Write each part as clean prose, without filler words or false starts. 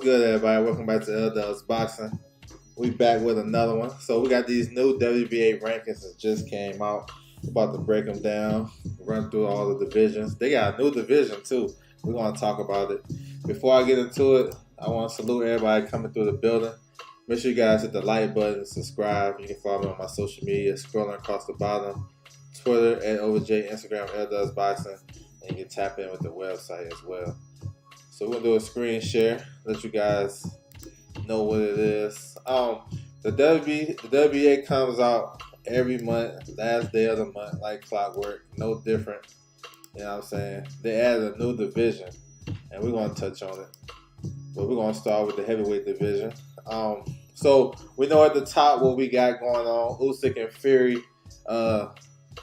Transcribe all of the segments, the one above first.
good, everybody? Welcome back to L Boxing. We back with another one. So we got these new WBA rankings that just came out. We're about to break them down, run through all the divisions. They got a new division too. We're going to talk about it. Before I get into it, I want to salute everybody coming through the building. Make sure you guys hit the like button, subscribe. You can follow me on my social media, scrolling across the bottom. Twitter at OverJ, Instagram L Boxing, and you can tap in with the website as well. So we're gonna do a screen share, let you guys know what it is. The WBA comes out every month, last day of the month, like clockwork, no different. You know what I'm saying? They added a new division, and we're gonna touch on it. But we're gonna start with the heavyweight division. So we know at the top what we got going on. Usyk and Fury,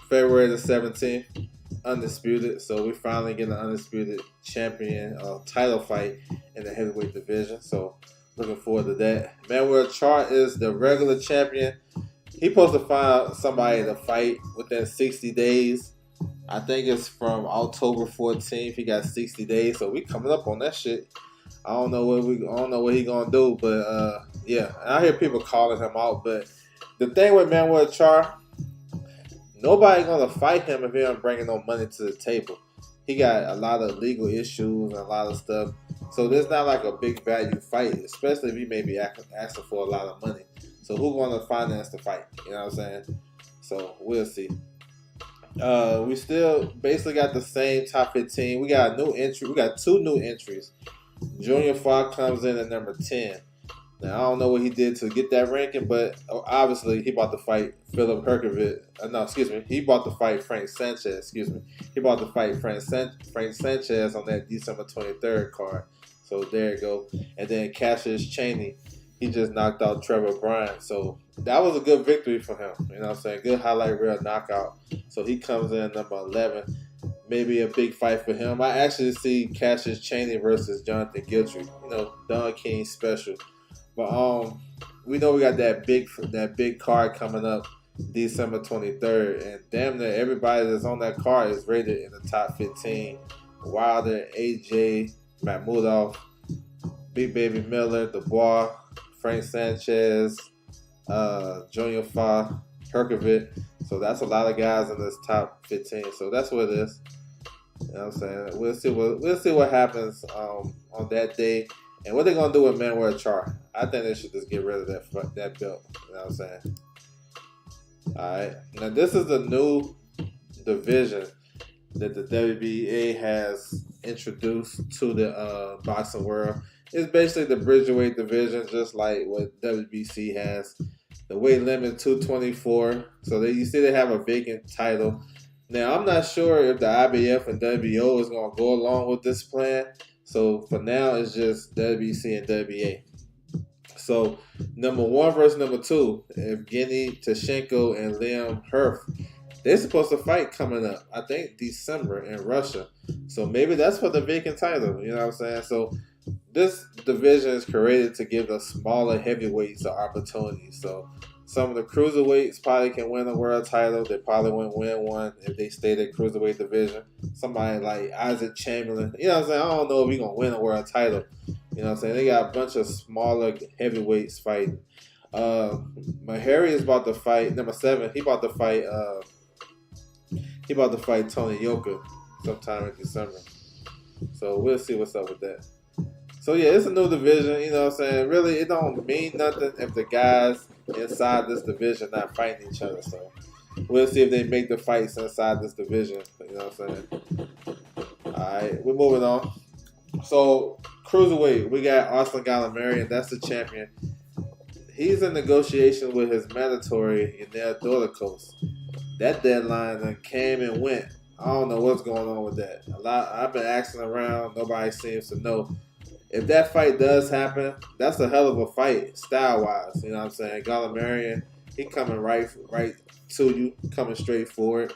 February the 17th. Undisputed, so we finally get an undisputed champion title fight in the heavyweight division. So looking forward to that. Manuel Chart is the regular champion. He supposed to find somebody to fight within 60 days. I think it's from October 14th. He got 60 days, so we coming up on that shit. I don't know what he gonna do, but yeah. And I hear people calling him out, but the thing with Manuel Char, nobody gonna fight him if he don't bring no money to the table. He got a lot of legal issues and a lot of stuff, so there's not like a big value fight, especially if he may be asking for a lot of money. So who gonna finance the fight? You know what I'm saying? So we'll see. We still basically got the same top 15. We got a new entry. We got two new entries. Junior Fox comes in at number 10. Now, I don't know what he did to get that ranking, but obviously he about to fight Philip Herkovich. He about to fight Frank Sanchez. He about to fight Frank Sanchez on that December 23rd card. So there you go. And then Cassius Chaney, he just knocked out Trevor Bryan. So that was a good victory for him. You know what I'm saying? Good highlight reel knockout. So he comes in number 11. Maybe a big fight for him. I actually see Cassius Chaney versus Jonathan Giltry. You know, Don King special. But we know we got that big card coming up December 23rd, and damn near everybody that's on that card is rated in the top 15. Wilder, AJ, Mahmoudov, Big Baby Miller, Dubois, Frank Sanchez, Junior Fa, Herkovich. So that's a lot of guys in this top 15. So that's what it is. You know what I'm saying? We'll see what happens on that day. And what they're going to do with Manuel Char, I think they should just get rid of that belt. You know what I'm saying? All right. Now, this is the new division that the WBA has introduced to the boxing world. It's basically the Bridgeweight division, just like what WBC has. The weight limit 224. So you see they have a vacant title. Now, I'm not sure if the IBF and WBO is going to go along with this plan. So for now, it's just WBC and WBA. So number 1 versus number 2, Evgeny Tashenko and Liam Herf. They're supposed to fight coming up, I think, December in Russia. So maybe that's for the vacant title. You know what I'm saying? So this division is created to give the smaller heavyweights an opportunity. So some of the cruiserweights probably can win a world title. They probably won't win one if they stay in the cruiserweight division. Somebody like Isaac Chamberlain, you know what I'm saying? I don't know if he's going to win a world title. You know what I'm saying? They got a bunch of smaller heavyweights fighting. Mahari is about to fight, number 7, he about to fight Tony Yoka sometime in December. So we'll see what's up with that. So yeah, it's a new division, you know what I'm saying? Really, it don't mean nothing if the guys inside this division not fighting each other. So we'll see if they make the fights inside this division. You know what I'm saying? Alright, we're moving on. So cruiserweight, we got Austin Gallimarian, that's the champion. He's in negotiation with his mandatory Yanel Doricos. That deadline came and went. I don't know what's going on with that. I've been asking around, nobody seems to know. If that fight does happen, that's a hell of a fight, style-wise. You know what I'm saying? Gallimarian, he coming right to you, coming straight forward.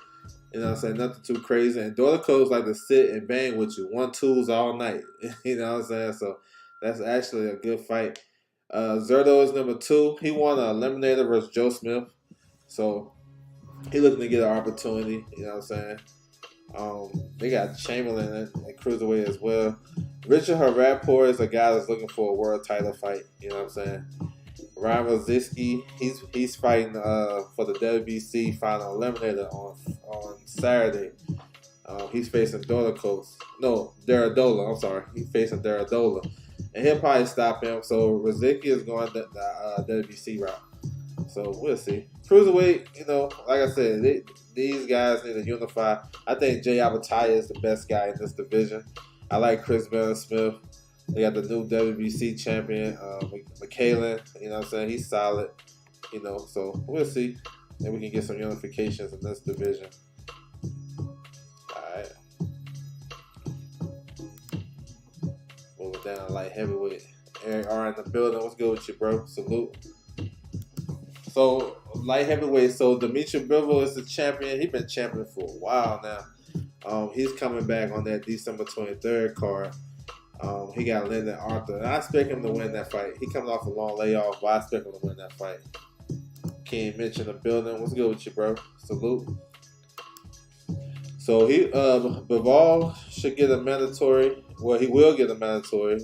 You know what I'm saying? Nothing too crazy. And Doricos like to sit and bang with you. 1-2s all night. You know what I'm saying? So that's actually a good fight. Zerto is number 2. He won an eliminator versus Joe Smith. So he looking to get an opportunity. You know what I'm saying? They got Chamberlain at cruiserweight as well. Richard Rapport is a guy that's looking for a world title fight. You know what I'm saying? Ryan Rosicky, he's fighting for the WBC final eliminator on Saturday. He's facing Daradola. I'm sorry, he's facing Daradola, and he'll probably stop him. So Rosicky is going the WBC route. So we'll see. Cruiserweight, like I said, these guys need to unify. I think Jay Abataya is the best guy in this division. I like Chris Smith. They got the new WBC champion, McCallan. You know what I'm saying? He's solid. So we'll see. Maybe we can get some unifications in this division. Alright. Moving down light heavyweight. Eric R in the building. What's good with you, bro? Salute. So, light heavyweight. So, Dimitri Bivol is the champion. He's been champion for a while now. He's coming back on that December 23rd card. He got Lyndon Arthur. And I expect him to win that fight. He comes off a long layoff, but I expect him to win that fight. King Mitch in the building. What's good with you, bro? Salute. So, Bivol should get a mandatory. Well, he will get a mandatory.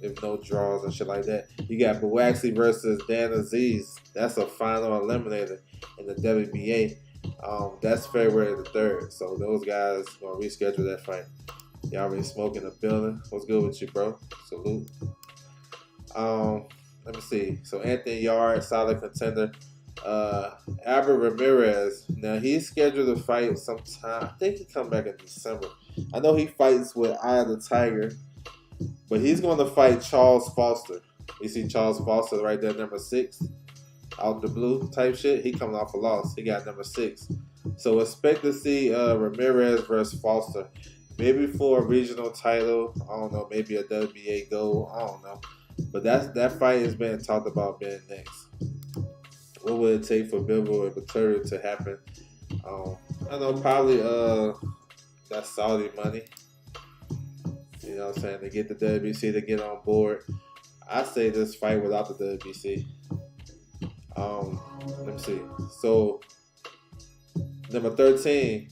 If no draws and shit like that. You got Buaxi versus Dan Aziz. That's a final eliminator in the WBA. That's February the 3rd. So those guys going to reschedule that fight. Y'all already smoking the building. What's good with you, bro? Salute. Let me see. So Anthony Yard, solid contender. Albert Ramirez. Now he's scheduled to fight sometime. I think he come back in December. I know he fights with Eye of the Tiger. But he's going to fight Charles Foster. You see Charles Foster right there, number 6, out the blue type shit. He coming off a loss. He got number 6. So expect to see Ramirez versus Foster. Maybe for a regional title. I don't know. Maybe a WBA gold. I don't know. But that fight is being talked about being next. What would it take for Bivol and Batura to happen? I don't know. Probably that Saudi money. You know what I'm saying? To get the WBC to get on board. I say this fight without the WBC. Let me see. So, number 13,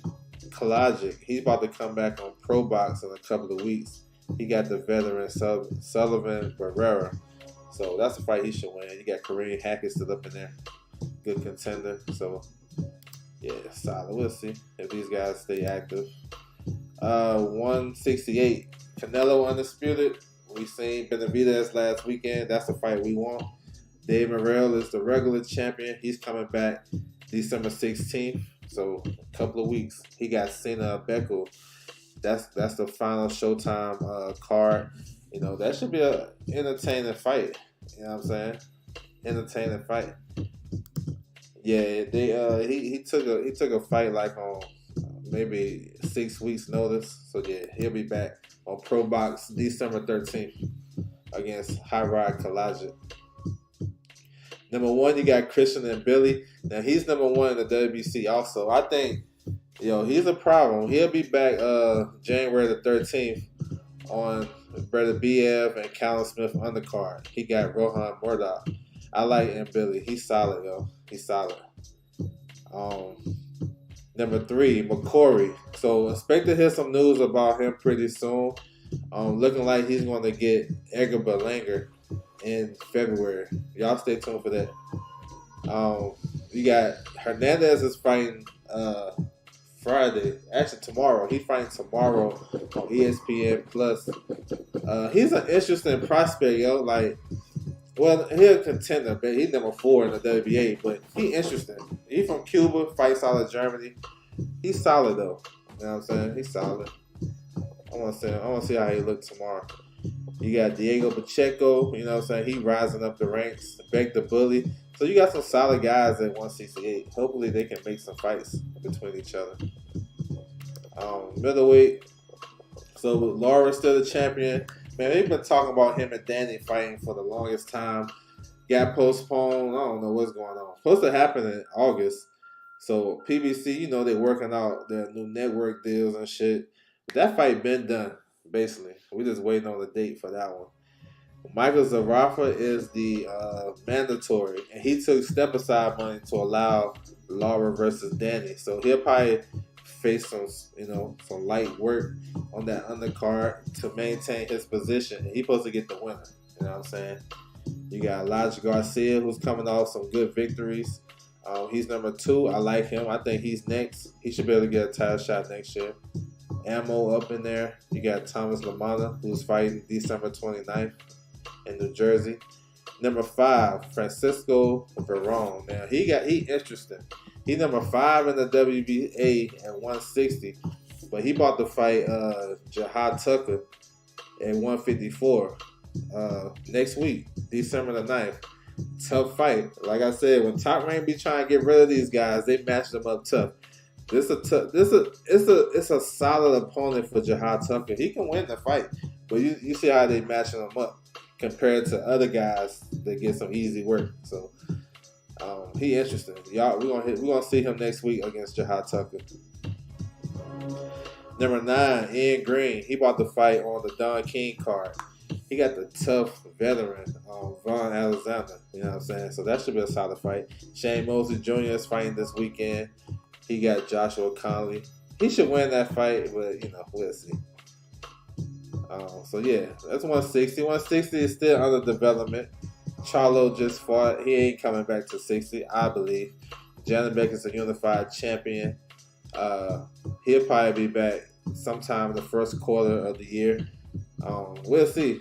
Kalajic. He's about to come back on Pro Box in a couple of weeks. He got the veteran Sullivan Barrera. So, that's a fight he should win. You got Kareem Hackett still up in there. Good contender. So, yeah, solid. We'll see if these guys stay active. 168. Canelo undisputed. We seen Benavidez last weekend. That's the fight we want. Dave Morrell is the regular champion. He's coming back December 16th. So a couple of weeks. He got Cena Beckel. That's the final Showtime card. That should be an entertaining fight. You know what I'm saying? Entertaining fight. Yeah, he took a fight like on maybe 6 weeks notice. So yeah, he'll be back on Pro Box December 13th against Hyrod Kalajic. Number 1, you got Christian and Billy. Now he's number 1 in the WBC also. I think, he's a problem. He'll be back January the 13th on Brother BF and Callum Smith undercard. He got Rohan Murdoch. I like M. Billy. He's solid, though. He's solid. Number 3, McCory. So expect to hear some news about him pretty soon. Looking like he's going to get Edgar Berlanger in February. Y'all stay tuned for that. You got Hernandez is fighting Friday. Actually, tomorrow. He's fighting tomorrow on ESPN Plus. He's an interesting prospect, yo. He's a contender, but he's number 4 in the WBA, but he's interesting. He's from Cuba, fights out of Germany. He's solid, though. You know what I'm saying? He's solid. I want to see how he looks tomorrow. You got Diego Pacheco, you know what I'm saying? He rising up the ranks. Beck the Bully. So you got some solid guys at 168. Hopefully they can make some fights between each other. Middleweight. So Laura's still the champion. Man, they've been talking about him and Danny fighting for the longest time. Got postponed. I don't know what's going on. Supposed to happen in August. So PBC, they're working out their new network deals and shit. That fight been done, basically. We just waiting on the date for that one. Michael Zarafa is the mandatory, and he took step-aside money to allow Laura versus Danny. So he'll probably face some light work on that undercard to maintain his position. And he's supposed to get the winner. You know what I'm saying? You got Elijah Garcia, who's coming off some good victories. He's number 2. I like him. I think he's next. He should be able to get a title shot next year. Ammo up in there. You got Thomas Lamana, who's fighting December 29th in New Jersey. Number 5, Francisco Verón. Now he interesting. He's number 5 in the WBA at 160, but he about to fight Jihad Tucker at 154 next week, December the 9th. Tough fight. Like I said, when Top Rank be trying to get rid of these guys, they match them up tough. It's a solid opponent for Jihad Tucker. He can win the fight, but you see how they matching him up compared to other guys that get some easy work. So he interesting. Y'all, we're gonna see him next week against Jihad Tucker. Number 9, Ian Green. He about to fight on the Don King card. He got the tough veteran, Von Alexander. You know what I'm saying? So that should be a solid fight. Shane Mosley Jr. is fighting this weekend. He got Joshua Connolly. He should win that fight, but we'll see. So yeah, that's 160. 160 is still under development. Charlo just fought. He ain't coming back to 60, I believe. Janet Becker's a unified champion. He'll probably be back sometime in the first quarter of the year. We'll see.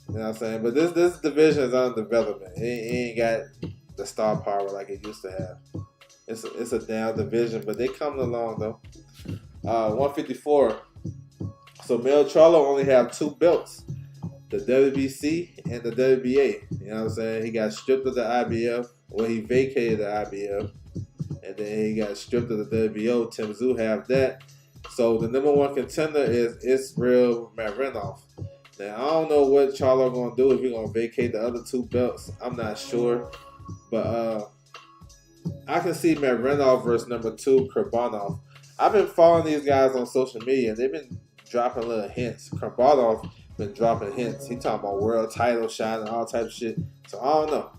You know what I'm saying? But this division is under development. It ain't got the star power like it used to have. It's a down division, but they coming along though. 154. So Mel Charlo only have 2 belts, the WBC and the WBA. You know what I'm saying? He got stripped of the IBF. Well, he vacated the IBF, and then he got stripped of the WBO. Tim Tszyu have that. So the number 1 contender is Israel Marinov. Now I don't know what Charlo gonna do if he's gonna vacate the other 2 belts. I'm not sure, but I can see Marinov versus number 2 Kurbanov. I've been following these guys on social media, and they've been dropping little hints. Kurbanov been dropping hints. He talking about world title shot and all type of shit. So I don't know.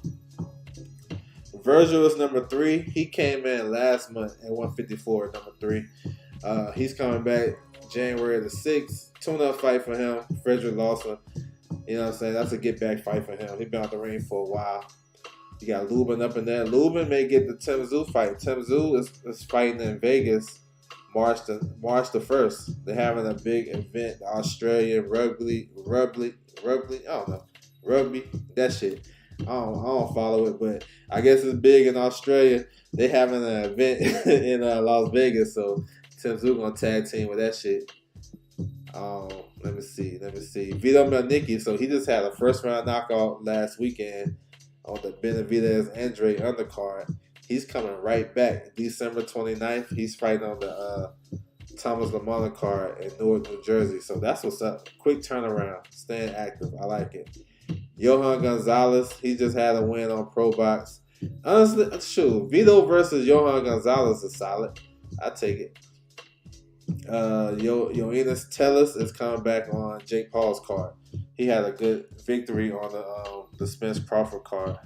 Virgil is number 3. He came in last month at 154, number 3. He's coming back January the 6th. Tune-up fight for him. Frederick Lawson. You know what I'm saying? That's a get-back fight for him. He's been out the ring for a while. You got Lubin up in there. Lubin may get the Tim Tszyu fight. Tim Tszyu is fighting in Vegas March the 1st. They're having a big event. The Australian rugby. I don't know. Rugby. That shit. I don't follow it, but I guess it's big in Australia. They having an event in Las Vegas, so Tim Tszyu gonna tag team with that shit. Let me see. Vito Melnicki. So he just had a first round knockout last weekend on the Benavidez Andre undercard. He's coming right back. December 29th, he's fighting on the Thomas Lamana card in Newark, New Jersey. So that's what's up. Quick turnaround. Staying active. I like it. Johan Gonzalez, he just had a win on Pro Box. Honestly, shoot, Vito versus Johan Gonzalez is solid. I take it. Yoenis Tellis is coming back on Jake Paul's card. He had a good victory on the Spence Crawford card.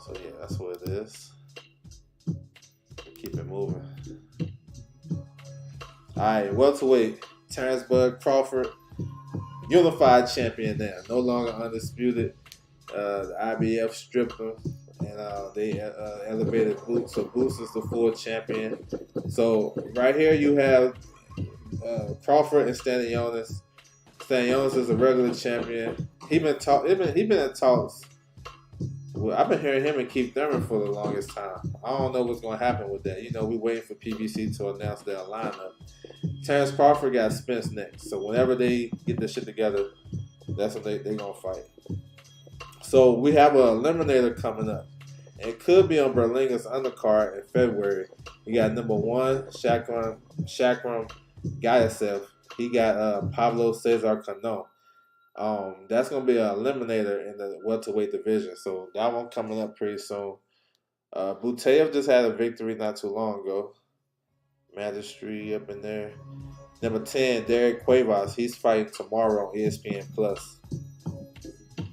So yeah, that's what it is. Keep it moving. Alright, welterweight. Terrence Bud Crawford, unified champion now. No longer undisputed. The IBF stripped him, and they elevated Boots. So Boots is the full champion. So right here you have Crawford and Stanionis. Stanionis is a regular champion. He been in talks. Well, I've been hearing him and Keith Thurman for the longest time. I don't know what's going to happen with that. We waiting for PBC to announce their lineup. Terrence Crawford got Spence next. So whenever they get this shit together, that's when they going to fight. So we have an eliminator coming up. And it could be on Berlinga's undercard in February. You got number 1, Shakram Gayasev. He got Pablo Cesar Cano. That's going to be an eliminator in the welterweight division. So that one coming up pretty soon. Buteyev just had a victory not too long ago. Magistry up in there. Number 10, Derek Cuevas. He's fighting tomorrow on ESPN Plus.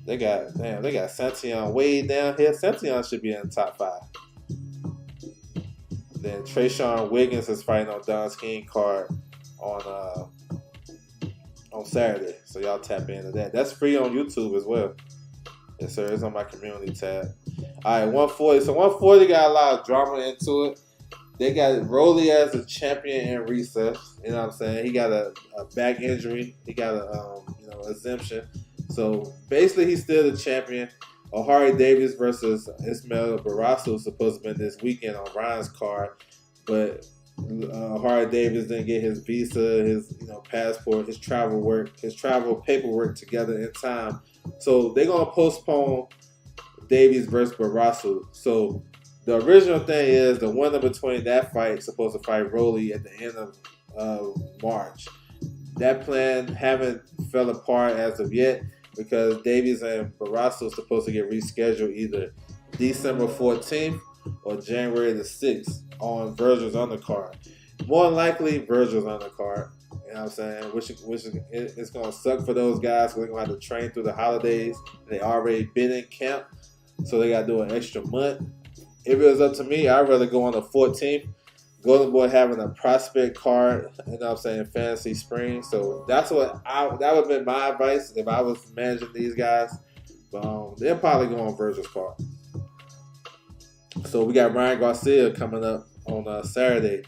They got Santion way down here. Santion should be in the top 5. Then Trayshawn Wiggins is fighting on Don's King card on Saturday. So y'all tap into that. That's free on YouTube as well. Yes, sir. It's on my community tab. All right, 140. So 140 got a lot of drama into it. They got Rolly as a champion in recess. You know what I'm saying? He got a back injury. He got a exemption. So basically, he's still the champion. O'Hare Davis versus Ismael Barrasso is supposed to be this weekend on Ryan's card, but O'Hare Davis didn't get his visa, his passport, his travel paperwork together in time. So they're gonna postpone Davies versus Barrasso. So the original thing is the winner between that fight is supposed to fight Rolly at the end of March. That plan haven't fell apart as of yet because Davies and Barrasso are supposed to get rescheduled either December 14th or January the 6th on Virgil's undercard. More than likely, Virgil's undercard. You know what I'm saying? Which it's going to suck for those guys because they're going to have to train through the holidays. They already been in camp, so they got to do an extra month. If it was up to me, I'd rather go on the 14th. Golden Boy having a prospect card, you know what I'm saying, Fantasy Spring. So that would have been my advice if I was managing these guys. But they'll probably go on Virgil's card. So we got Ryan Garcia coming up on Saturday.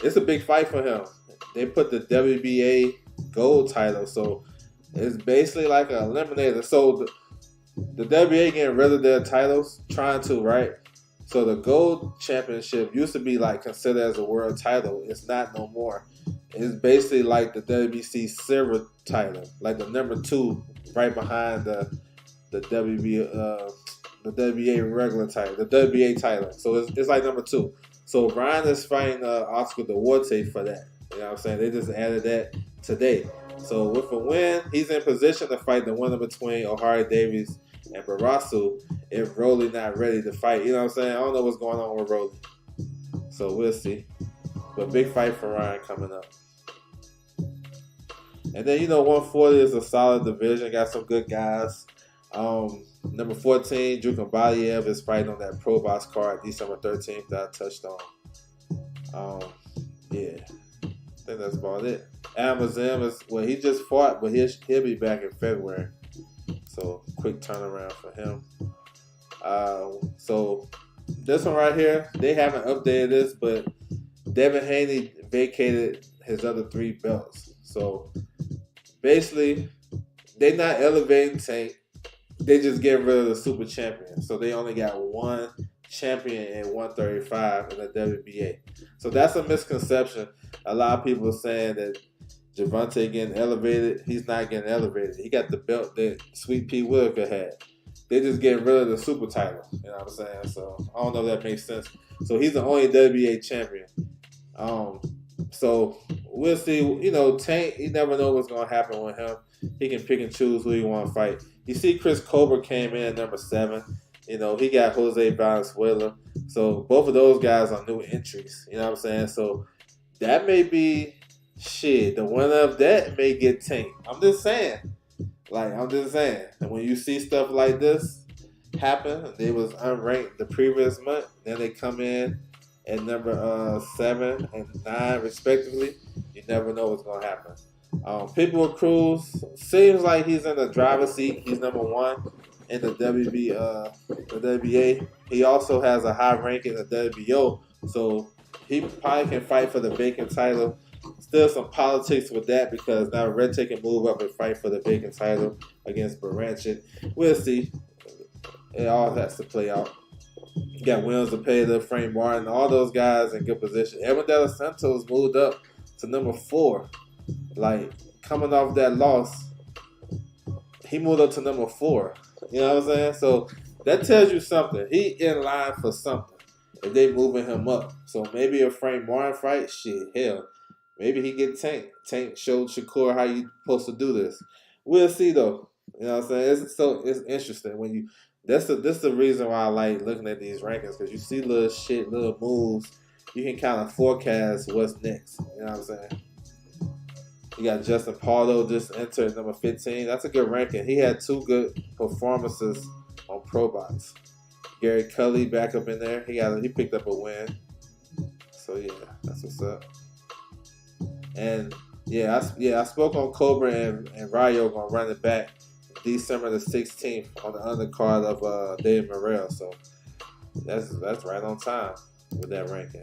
It's a big fight for him. They put the WBA gold title, so it's basically like an eliminator. So the WBA getting rid of their titles, trying to, right? So the gold championship used to be like considered as a world title. It's not no more. It's basically like the WBC silver title, like the number 2 right behind the WBA regular title, the WBA title. So it's like number 2. So Ryan is fighting Oscar Duarte for that. You know what I'm saying? They just added that today. So with a win, he's in position to fight the winner between O'Hare Davies and Barrasso if Rolly not ready to fight. You know what I'm saying? I don't know what's going on with Rolly. So we'll see. But big fight for Ryan coming up. And then, 140 is a solid division. Got some good guys. Number 14, Drew Kombatiev is fighting on that Pro Box card December 13th that I touched on. Yeah. I think that's about it. Amazon is, he just fought, but he'll be back in February. So quick turnaround for him. So this one right here, they haven't updated this, but Devin Haney vacated his other 3 belts. So basically, they're not elevating Tank. They just get rid of the super champion. So they only got 1 champion in 135 in the WBA. So that's a misconception. A lot of people are saying that Gervonta getting elevated. He's not getting elevated. He got the belt that Sweet Pea Whitaker had. They just getting rid of the super title. You know what I'm saying? So I don't know if that makes sense. So he's the only WBA champion. So we'll see. Tank, you never know what's going to happen with him. He can pick and choose who he want to fight. You see Chris Colbert came in at number 7. He got Jose Valenzuela. So both of those guys are new entries. You know what I'm saying? So that may be the winner of that may get Tank. I'm just saying. And when you see stuff like this happen, they was unranked the previous month, then they come in at number 7 and 9 respectively. You never know what's gonna happen. Pitbull Cruz seems like he's in the driver's seat. He's number 1 in the WBA. He also has a high rank in the WBO, so he probably can fight for the vacant title. Still some politics with that because now Red can move up and fight for the vacant title against Baranchik. We'll see. It all has to play out. You got Williams Zepeda, Frank Martin, all those guys in good position. Edwin De Los Santos moved up to number 4. Coming off that loss, he moved up to number 4. You know what I'm saying? So that tells you something. He in line for something if they moving him up. So maybe a Frank Martin fight, hell. Maybe he get Tank. Tank showed Shakur how you supposed to do this. We'll see though. You know what I'm saying? It's interesting when you. That's the reason why I like looking at these rankings because you see little moves. You can kind of forecast what's next. You know what I'm saying? You got Justin Pardo just entered number 15. That's a good ranking. He had 2 good performances on Pro Box. Gary Cully back up in there. He picked up a win. So yeah, that's what's up. And I spoke on Cobra and Rayo gonna run it back December the 16th on the undercard of David Morrell. So that's right on time with that ranking.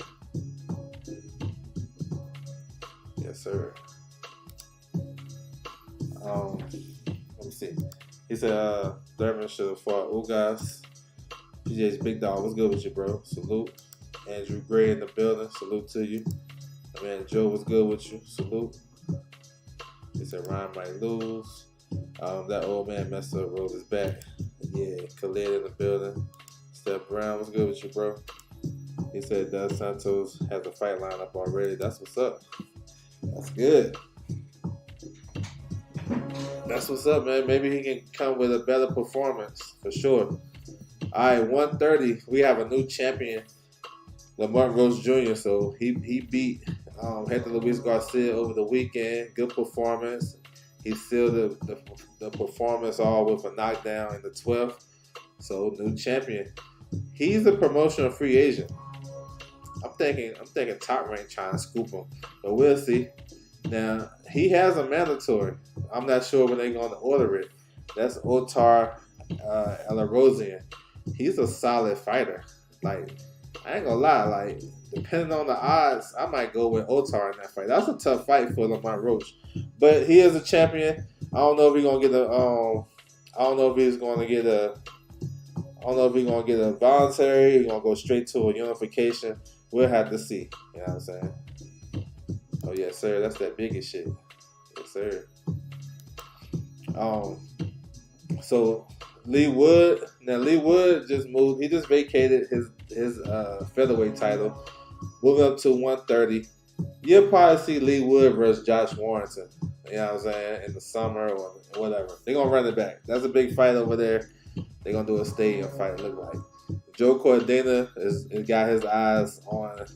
Yes, sir. Let me see. He said Thurman should have fought Ugas. PJ's Big Dog. What's good with you, bro? Salute. Andrew Gray in the building. Salute to you. My man Joe was good with you. Salute. He said Ryan might lose. That old man messed up, rolled his back. Yeah, Khalid in the building. Steph Brown was good with you, bro. He said Dos Santos has a fight lineup already. That's what's up. That's good. That's what's up, man. Maybe he can come with a better performance for sure. All right, 130. We have a new champion, Lamont Rose Jr. So he beat Hector Luis Garcia over the weekend. Good performance. He sealed the performance all with a knockdown in the 12th. So new champion. He's a promotional free agent. I'm thinking Top Rank trying to scoop him, but we'll see. Now he has a mandatory. I'm not sure when they're going to order it. That's Otar Elarosian. He's a solid fighter. Like, I ain't gonna lie. Like, depending on the odds, I might go with Otar in that fight. That's a tough fight for Lamont Roach, but he is a champion. I don't know if he's gonna get a. I don't know if he's gonna get a. I don't know if he's gonna get a voluntary. He's gonna go straight to a unification. We'll have to see. You know what I'm saying? Oh yes, sir. That's that biggest shit. Yes, sir. So Lee Wood. Now Lee Wood just moved. He just vacated his featherweight title, moving up to 130. You'll probably see Lee Wood versus Josh Warrington. You know what I'm saying? In the summer or whatever. They're gonna run it back. That's a big fight over there. They're gonna do a stadium fight. It look like Joe Cordena has got his eyes on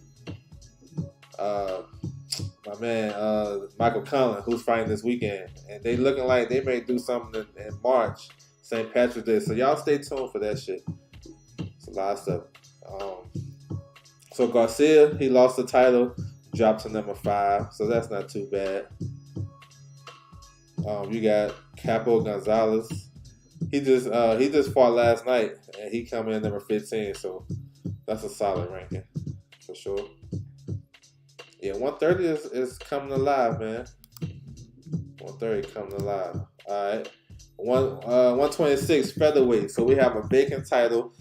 my man Michael Conlon, who's fighting this weekend, and they looking like they may do something in March, St. Patrick's Day. So y'all stay tuned for that shit. It's a lot of stuff. So Garcia, he lost the title, dropped to number 5, so that's not too bad. You got Capo Gonzalez. He just fought last night, and he come in number 15, so that's a solid ranking for sure. Yeah, 130 is coming alive, man. 130 coming alive. All right. 126 featherweight. So we have a vacant title.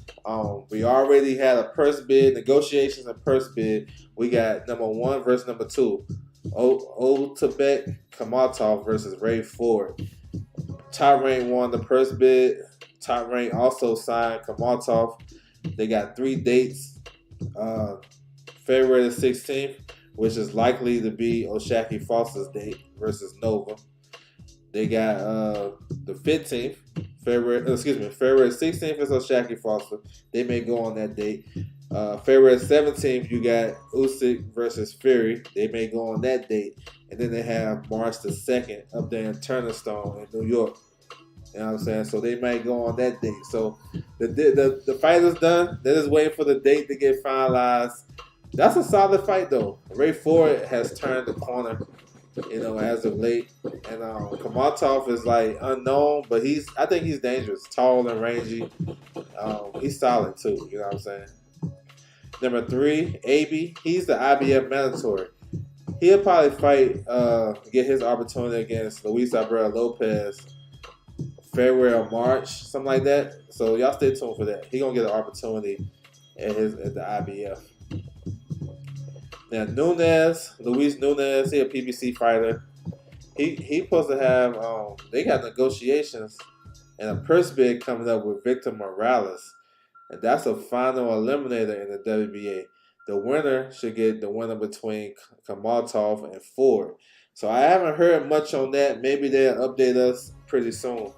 We already had a purse bid, negotiations and purse bid. We got number 1 versus number 2. Otabek Kamatov versus Ray Ford. Top Rank won the purse bid. Top Rank also signed Kamatov. They got 3 dates. February the 16th, which is likely to be Oshaki Foster's date versus Nova. They got the 15th, February 16th is Oshaki Foster. They may go on that date. February 17th, you got Usyk versus Fury. They may go on that date. And then they have March the 2nd up there in Turner Stone in New York. You know what I'm saying? So they might go on that date. So the fight is done. They're just waiting for the date to get finalized. That's a solid fight, though. Ray Ford has turned the corner, you know, as of late. And Kamatov is, like, unknown, but I think he's dangerous. Tall and rangy. He's solid, too. You know what I'm saying? Number 3, AB. He's the IBF mandatory. He'll probably fight, get his opportunity against Luis Abreu Lopez February or March, something like that. So y'all stay tuned for that. He's going to get an opportunity at the IBF. Now, Luis Nunes, he a PBC fighter. He supposed to have, they got negotiations and a purse bid coming up with Victor Morales. And that's a final eliminator in the WBA. The winner should get the winner between Kamatov and Ford. So I haven't heard much on that. Maybe they'll update us pretty soon.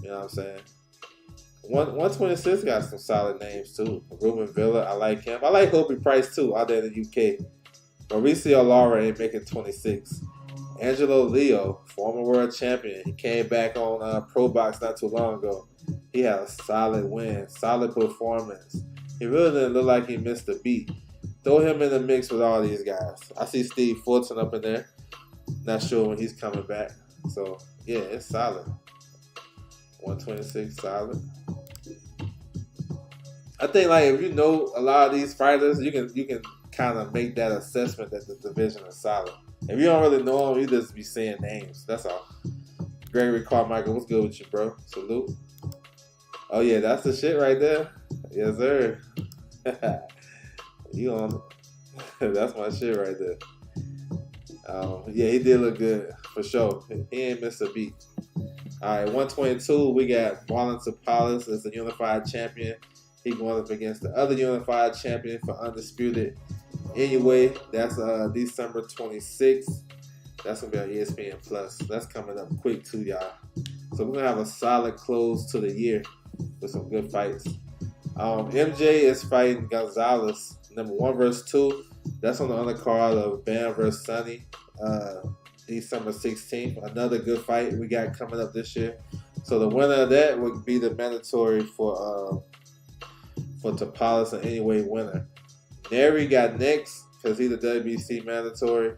You know what I'm saying? 126 got some solid names too. Ruben Villa, I like him. I like Hobie Price too, out there in the UK. Mauricio Lara ain't making 26. Angelo Leo, former world champion. He came back on Pro Box not too long ago. He had a solid win, solid performance. He really didn't look like he missed a beat. throw him in the mix with all these guys. I see Steve Fulton up in there. Not sure when he's coming back. So yeah, it's solid. 126 solid. I think like if you know a lot of these fighters, you can kind of make that assessment that the division is solid. If you don't really know them, you just be saying names. That's all. Gregory Carmichael, what's good with you, bro? Salute. Oh yeah, that's the shit right there. Yes, sir. You on? That's my shit right there. Yeah, he did look good for sure. He ain't missed a beat. All right, 122. We got Marlon Tapales as the unified champion. He going up against the other unified champion for undisputed. Anyway, that's December 26th. That's gonna be on ESPN Plus. That's coming up quick too, y'all. So we're gonna have a solid close to the year with some good fights. MJ is fighting Gonzalez, number 1 versus 2. That's on the undercard of Bam versus Sonny, December 16th. Another good fight we got coming up this year. So the winner of that would be the mandatory for Tapales and Anyway winner. Neri got next because he's the WBC mandatory.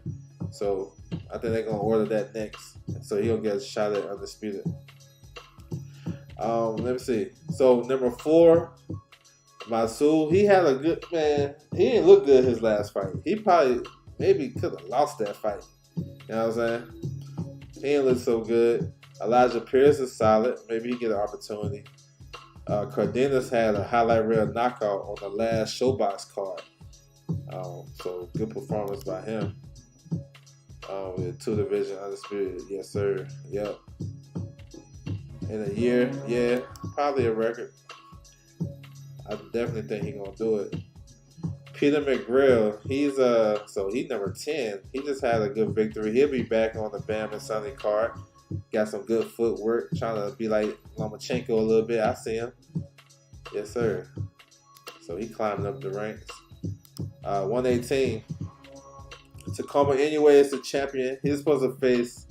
So I think they're gonna order that next. So he'll get a shot at undisputed. Let me see. So number 4, Masul, he had a good man. He didn't look good his last fight. He probably maybe could have lost that fight. You know what I'm saying? He didn't look so good. Elijah Pierce is solid. Maybe he get an opportunity. Cardenas had a highlight reel knockout on the last Showbox card. So good performance by him. With 2 division undisputed. Yes, sir. Yep. In a year, yeah, probably a record. I definitely think he's gonna do it. Peter McGrail, he's number 10. He just had a good victory. He'll be back on the Bam and Sonny card. Got some good footwork, trying to be like Lomachenko a little bit. I see him. Yes, sir. So he climbing up the ranks. 118. Tacoma Anyway is the champion. He's supposed to face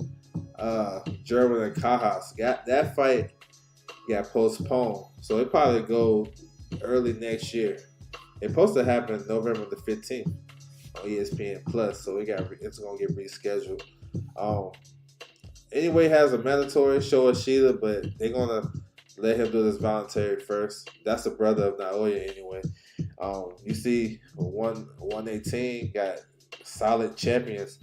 German and Cajas. That fight got postponed, so it probably go early next year. It's supposed to happen November the 15th on ESPN Plus, so it's gonna get rescheduled. Anyway has a mandatory show Ashida, but they're gonna let him do this voluntary first. That's the brother of Naoya anyway. You see 118 got solid champions.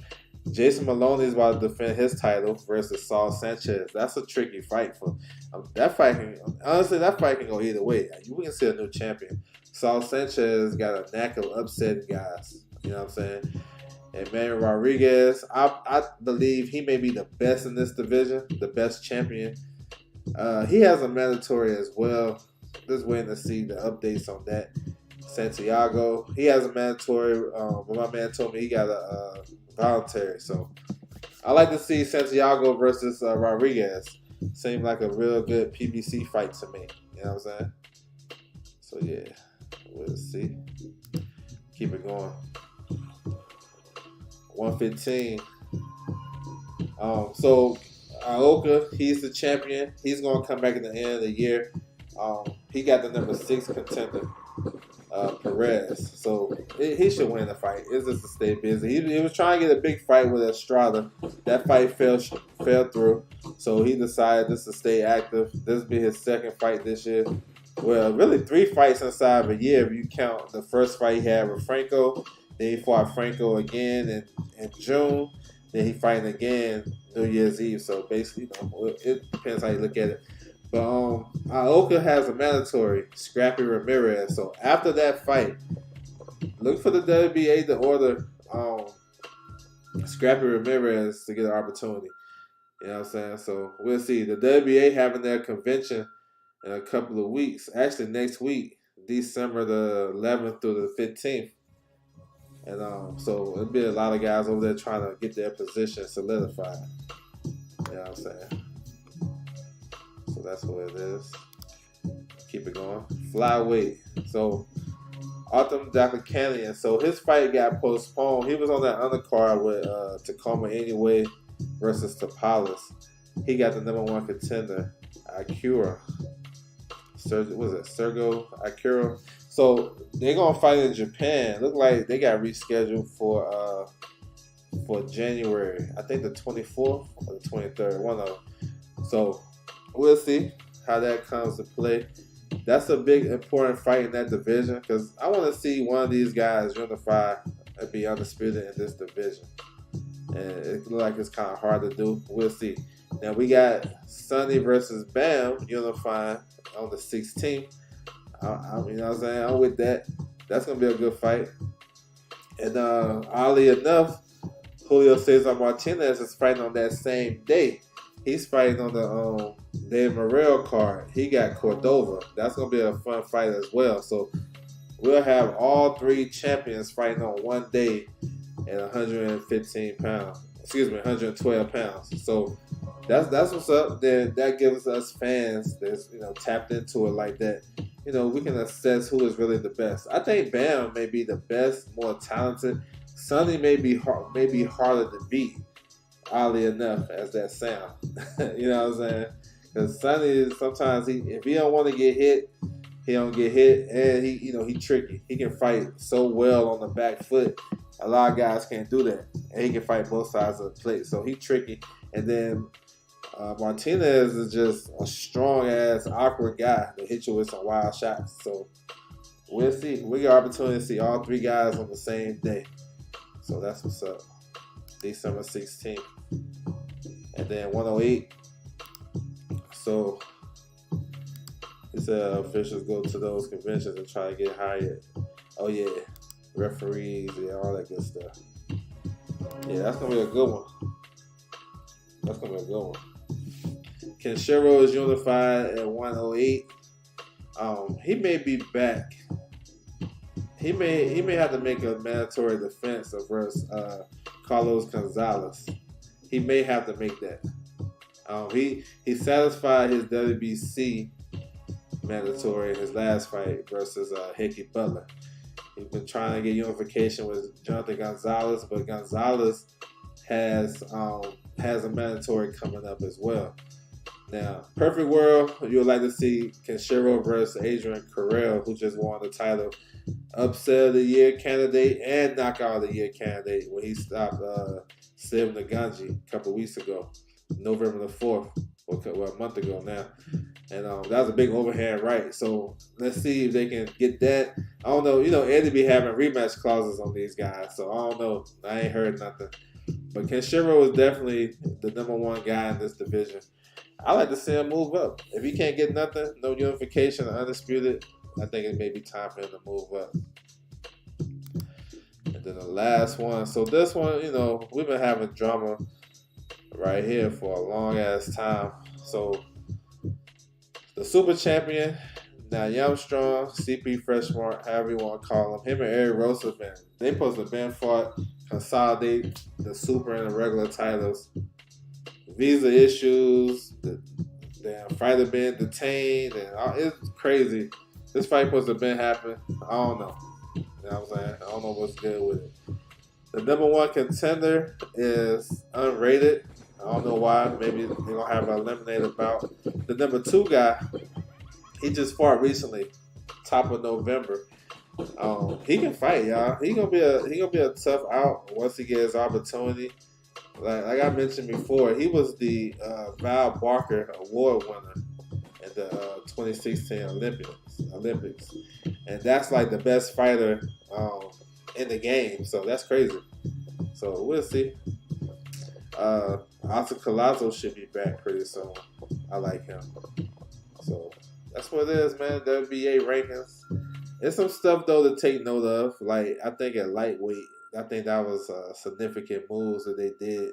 Jason Maloney is about to defend his title versus Saul Sanchez. That's a tricky fight for that fight. That fight can go either way. We can see a new champion. Saul Sanchez got a knack of upsetting guys. You know what I'm saying? And Manuel Rodriguez, I believe he may be the best in this division, the best champion. He has a mandatory as well. Just waiting to see the updates on that. Santiago, he has a mandatory. But my man told me he got a voluntary. So I like to see Santiago versus Rodriguez. Seemed like a real good PBC fight to me. You know what I'm saying? So yeah, we'll see. Keep it going. 115. So Ioka, he's the champion. He's gonna come back at the end of the year. He got the number 6 contender, Perez. So he should win the fight. It's just to stay busy. He was trying to get a big fight with Estrada. That fight fell through. So he decided just to stay active. This will be his 2nd fight this year. Well, really 3 fights inside of a year if you count the first fight he had with Franco. Then he fought Franco again in June. Then he fighting again New Year's Eve. So basically, it depends how you look at it. But Ioka has a mandatory, Scrappy Ramirez. So after that fight, look for the WBA to order Scrappy Ramirez to get an opportunity. You know what I'm saying? So we'll see. The WBA having their convention in a couple of weeks. Actually, next week, December the 11th through the 15th. And so it'll be a lot of guys over there trying to get their position solidified. You know what I'm saying? So that's what it is. Keep it going. Flyweight. So Artem Dakakanian. So his fight got postponed. He was on that undercard with Tacoma Anyway versus Tapales. He got the number 1 contender, Akira. Was it Sergo Akira? So they're gonna fight in Japan. Look like they got rescheduled for January. I think the 24th or the 23rd. One of them. So we'll see how that comes to play. That's a big important fight in that division because I want to see one of these guys unify and be undisputed in this division. And it looks like it's kind of hard to do. We'll see. Now we got Sonny versus Bam unifying on the 16th. I mean, you know what I'm saying? I'm with that. That's gonna be a good fight. And oddly enough, Julio Cesar Martinez is fighting on that same day. He's fighting on the Dave Morrell card. He got Cordova. That's gonna be a fun fight as well. So we'll have all three champions fighting on one day at 115 pounds. Excuse me, 112 pounds. So that's what's up. Then that gives us fans that's tapped into it like that. We can assess who is really the best. I think Bam may be the best, more talented. Sonny may be harder to beat, oddly enough, as that sound. You know what I'm saying? Because Sonny sometimes if he don't want to get hit, he don't get hit, and he tricky. He can fight so well on the back foot. A lot of guys can't do that, and he can fight both sides of the plate. So he tricky. And then Martinez is just a strong-ass, awkward guy that hit you with some wild shots. So we'll see. We got opportunity to see all three guys on the same day. So that's what's up. December 16th. And then 108. So these officials go to those conventions and try to get hired. Oh, yeah. Referees, yeah, all that good stuff. Yeah, that's going to be a good one. That's going to be a good one. Kenshiro is unified at 108. He may be back. He may have to make a mandatory defense versus Carlos Gonzalez. He may have to make that. He satisfied his WBC mandatory in his last fight versus Hickey Butler. He's been trying to get unification with Jonathan Gonzalez, but Gonzalez has a mandatory coming up as well. Now, perfect world, you would like to see Kenshiro versus Adrian Carrell, who just won the title, upset of the year candidate and knockout of the year candidate when he stopped Siv Naganji a couple weeks ago, November the 4th, or a month ago now. And that was a big overhand right. So let's see if they can get that. I don't know. Eddie be having rematch clauses on these guys, so I don't know. I ain't heard nothing. But Kenshiro is definitely the number one guy in this division. I like to see him move up. If he can't get nothing, no unification, undisputed, I think it may be time for him to move up. And then the last one. So this one, we've been having drama right here for a long ass time. So the super champion, now Yumstrong, CP Freshmart, however you want to call him and Eric Rosa they supposed to been fought, consolidate the super and the regular titles. Visa issues, the fighter being detained, and it's crazy. This fight supposed to have been happening. I don't know. You know what I'm saying? I don't know what's good with it. The number one contender is unrated. I don't know why. Maybe they're going to have an eliminated bout. The number two guy, he just fought recently, top of November. He can fight, y'all. He gonna be a tough out once he gets his opportunity. Like I mentioned before, he was the Val Barker Award winner at the 2016 Olympics, and that's like the best fighter in the game. So that's crazy. So we'll see. Oscar Collazo should be back pretty soon. I like him. So that's what it is, man. WBA rankings. There's some stuff though to take note of. Like I think at lightweight, I think that was significant moves that they did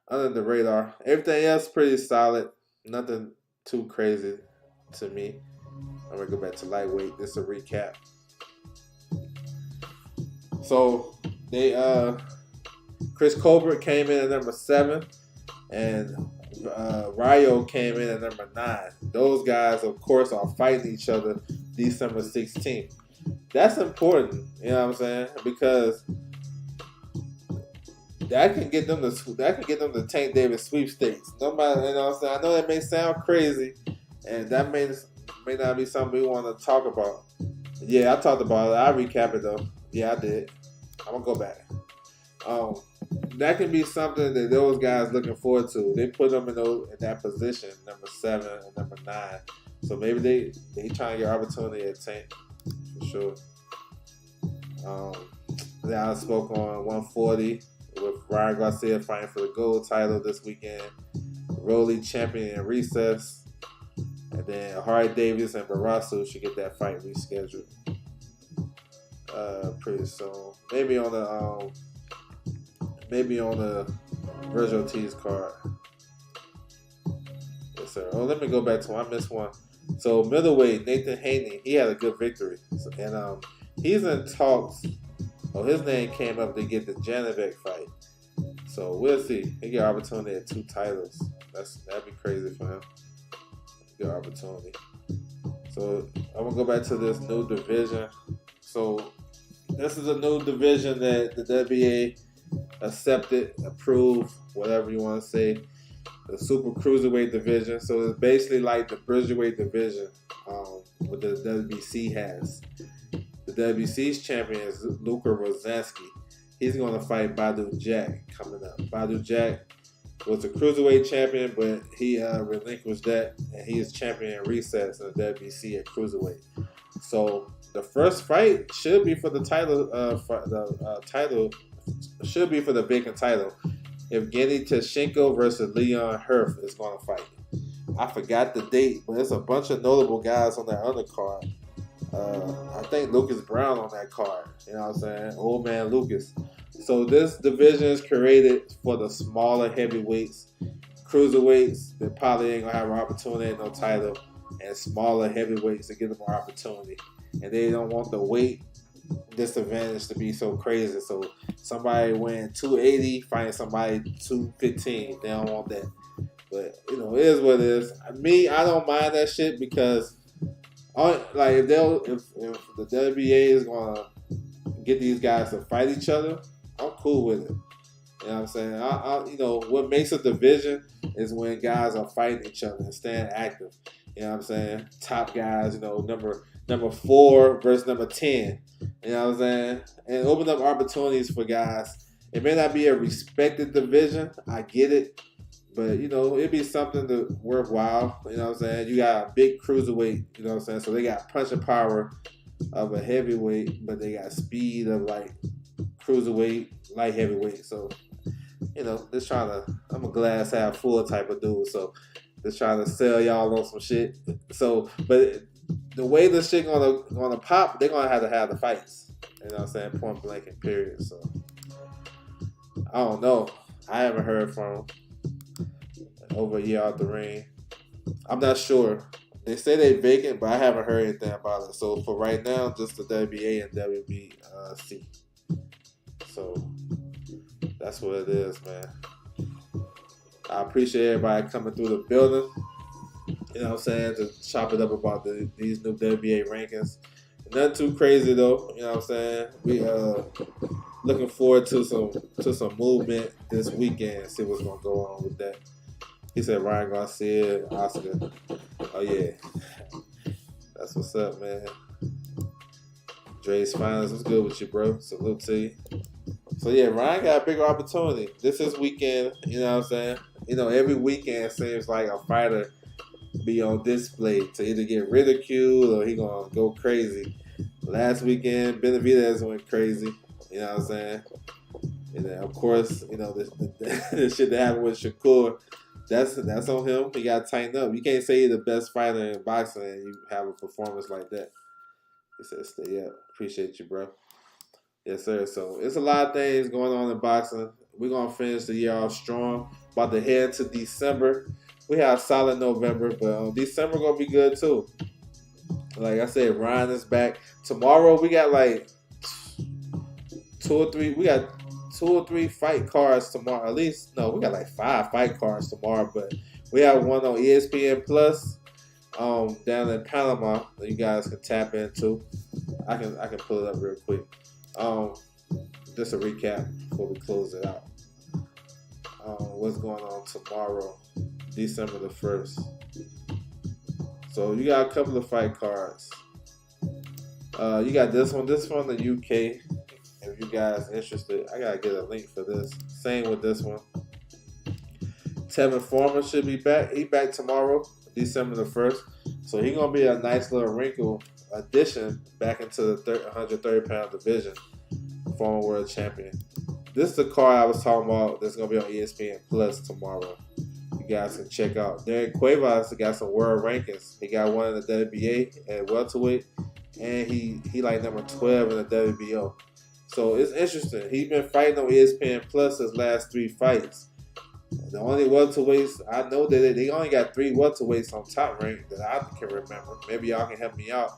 under the radar. Everything else pretty solid. Nothing too crazy to me. I'm gonna go back to lightweight. This is a recap. So they Chris Colbert came in at number 7, and Rayo came in at number 9. Those guys, of course, are fighting each other December 16th. That's important, you know what I'm saying? Because that can get them to Tank Davis sweepstakes. Nobody, you know what I'm saying? I know that may sound crazy, and that may not be something we want to talk about. Yeah, I talked about it. I recap it though. Yeah, I did. I'm gonna go back. Um, that can be something that those guys looking forward to. They put them in that position, number 7 and number 9. So maybe they trying to get opportunity at Tank for sure. Um, then I spoke on 140 with Ryan Garcia fighting for the gold title this weekend. Rolly champion in recess. And then Harry Davis and Barrasso should get that fight rescheduled pretty soon. Maybe on the Virgil Ortiz card. Yes, sir. Oh, let me go back to one. I missed one. So middleweight Nathan Haney, he had a good victory, and he's in talks. Oh, his name came up to get the Janovic fight. So we'll see. He get opportunity at 2 titles. That'd be crazy for him. Good opportunity. So I'm gonna go back to this new division. So this is a new division that the WBA accepted, approved, whatever you want to say. The super cruiserweight division. So it's basically like the Bridgerweight division, what the WBC has. The WBC's champion is Luka Rozansky. He's going to fight Badu Jack coming up. Badu Jack was a cruiserweight champion, but he relinquished that, and he is champion in recess in the WBC at cruiserweight. So the first fight should be for the title. Title should be for the vacant title. Evgeny Teshenko versus Leon Herf is going to fight. I forgot the date, but there's a bunch of notable guys on that undercard. I think Lucas Brown on that card. You know what I'm saying? Old man Lucas. So this division is created for the smaller heavyweights, cruiserweights that probably ain't gonna have an opportunity at no title, and smaller heavyweights to get them more opportunity. And they don't want the weight disadvantage to be so crazy. So somebody weighing 280 fighting somebody 215. They don't want that. But you know, it is what it is. I don't mind that shit because if the WBA is gonna get these guys to fight each other, I'm cool with it. You know what I'm saying? What makes a division is when guys are fighting each other and staying active. You know what I'm saying? Top guys, number 4 versus number 10. You know what I'm saying? And open up opportunities for guys. It may not be a respected division. I get it. But, it'd be something worthwhile. You know what I'm saying? You got a big cruiserweight, you know what I'm saying? So they got punching power of a heavyweight, but they got speed of like cruiserweight, light heavyweight. So, I'm a glass half full type of dude. So just trying to sell y'all on some shit. So, but the way this shit gonna pop, they're gonna have to have the fights. You know what I'm saying? Point blank and period. So I don't know. I haven't heard from him over a year out the ring. I'm not sure. They say they vacant, but I haven't heard anything about it. So for right now, just the WBA and WBC. So that's what it is, man. I appreciate everybody coming through the building. You know what I'm saying? To chop it up about these new WBA rankings. Nothing too crazy though. You know what I'm saying? We looking forward to some movement this weekend. See what's gonna go on with that. He said Ryan Garcia, Oscar. Oh yeah, that's what's up, man. Dre's Finals, what's good with you, bro? Salute to you. So yeah, Ryan got a bigger opportunity. This is weekend. You know what I'm saying? Every weekend seems like a fighter be on display to either get ridiculed or he gonna go crazy. Last weekend, Benavidez went crazy. You know what I'm saying? And then of course, the shit that happened with Shakur. That's on him. He got to tighten up. You can't say you're the best fighter in boxing and you have a performance like that. He said, stay up. Appreciate you, bro. Yes, sir. So it's a lot of things going on in boxing. We're going to finish the year off strong. About to head to December. We have a solid November, but December going to be good too. Like I said, Ryan is back. Tomorrow we got like 2 or 3. We got 2 or 3 fight cards tomorrow. At least, no, we got like 5 fight cards tomorrow, but we have one on ESPN Plus down in Panama that you guys can tap into. I can pull it up real quick. Just a recap before we close it out. What's going on tomorrow, December the 1st. So you got a couple of fight cards. You got this one. This from the UK. If you guys interested, I gotta get a link for this. Same with this one. Tevin Foreman should be back. He back tomorrow, December the 1st. So he gonna be a nice little wrinkle addition back into the 130-pound division. Former world champion. This is the card I was talking about that's going to be on ESPN Plus tomorrow. You guys can check out. Derek Cuevas got some world rankings. He got one in the WBA at welterweight, and he like number 12 in the WBO. So it's interesting. He's been fighting on ESPN Plus his last 3 fights. The only welterweights, I know that they only got 3 welterweights on Top Rank that I can remember. Maybe y'all can help me out.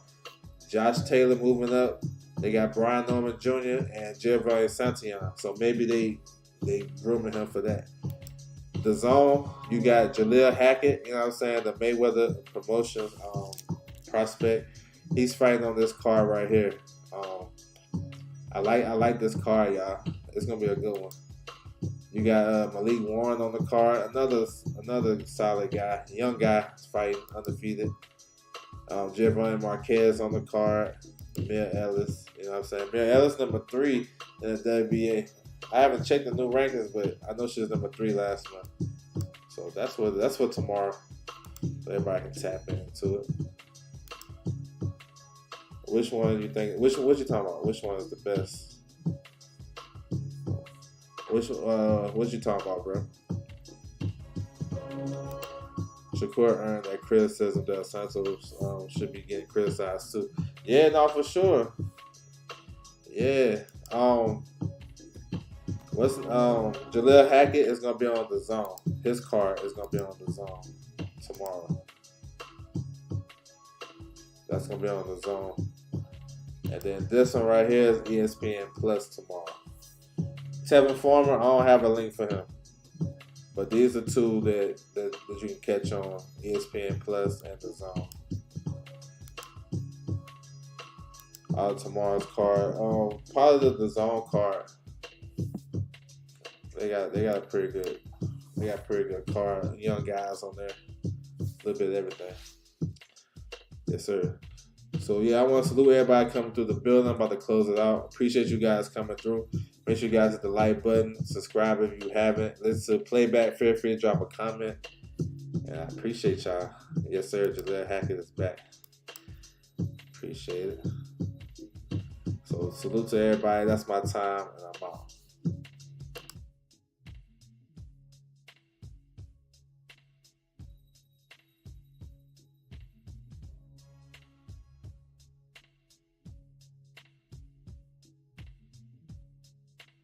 Josh Taylor moving up. They got Brian Norman Jr. and Giovanni Santillan. So maybe they grooming him for that. The Zone, you got Jaleel Hackett, you know what I'm saying, the Mayweather Promotions prospect. He's fighting on this card right here. I like this card, y'all. It's gonna be a good one. You got Malik Warren on the card, another solid guy, young guy fighting undefeated. Giovanni Marquez on the card. Mia Ellis, you know what I'm saying? Mia Ellis number 3 in the WBA. I haven't checked the new rankings, but I know she was number 3 last month. So that's for tomorrow. So everybody can tap into it. Which one you think? What you talking about? Which one is the best? What you talking about, bro? Shakur earned that criticism that Santos should be getting criticized too. Yeah, no, for sure. Yeah. Jaleel Hackett is gonna be on the Zone. His card is gonna be on the Zone tomorrow. That's gonna be on the Zone. And then this one right here is ESPN Plus tomorrow. Tevin Foreman, I don't have a link for him. But these are 2 that you can catch on ESPN Plus and the Zone. Tomorrow's card. Probably the Zone card. They got a pretty good card. Young guys on there. A little bit of everything. Yes, sir. So yeah, I want to salute everybody coming through the building. I'm about to close it out. Appreciate you guys coming through. Make sure you guys hit the like button. Subscribe if you haven't. Listen to playback. Feel free to drop a comment. And I appreciate y'all. Yes, sir. Jaleel Hackett is back. Appreciate it. So salute to everybody. That's my time, and I'm out.